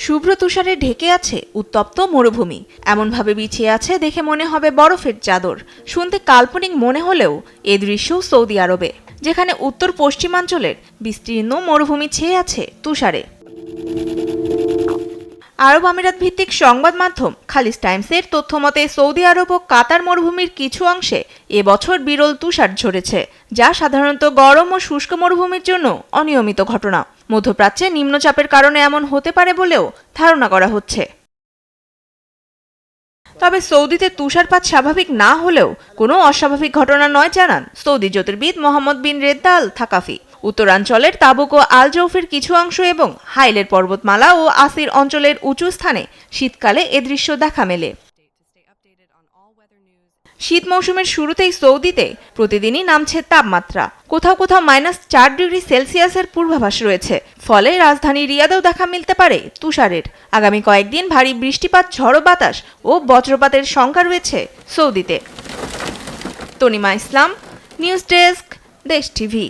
শুভ্র তুষারে ঢেকে আছে উত্তপ্ত মরুভূমি। এমনভাবে বিছিয়ে আছে দেখে মনে হবে বরফের চাদর। শুনতে কাল্পনিক মনে হলেও এ দৃশ্য সৌদি আরবে, যেখানে উত্তর পশ্চিমাঞ্চলের বিস্তীর্ণ মরুভূমি ছেয়ে আছে তুষারে। আরব আমিরাত ভিত্তিক সংবাদ মাধ্যম খালিজ টাইমসের তথ্যমতে সৌদি আরব ও কাতার মরুভূমির কিছু অংশে এবছর বিরল তুষার ঝরেছে, যা সাধারণত গরম ও শুষ্ক মরুভূমির জন্য অনিয়মিত ঘটনা। মধ্যপ্রাচ্যে নিম্নচাপের কারণে এমন হতে পারে বলেও ধারণা করা হচ্ছে। তবে সৌদিতে তুষারপাত স্বাভাবিক না হলেও কোনো অস্বাভাবিক ঘটনা নয় জানান সৌদি জ্যোতির্বিদ মোহাম্মদ বিন রেদ্দা আল থাকাফি। উত্তরাঞ্চলের তাবুক ও আল জৌফের কিছু অংশ এবং হাইলের পর্বতমালা ও আসির অঞ্চলের উঁচু স্থানে শীতকালে এ দৃশ্য দেখা মেলে। শীত মৌসুমের শুরুতেই সৌদিতে প্রতিদিনই নামছে তাপমাত্রা। কোথাও কোথাও -4 ডিগ্রি সেলসিয়াসের পূর্বাভাস রয়েছে। ফলে রাজধানী রিয়াদেও দেখা মিলতে পারে তুষারের। আগামী কয়েকদিন ভারী বৃষ্টিপাত, ঝড়ো বাতাস ও বজ্রপাতের শঙ্কা রয়েছে সৌদিতে। তনিমা ইসলাম, নিউজ ডেস্ক, দেশ টিভি।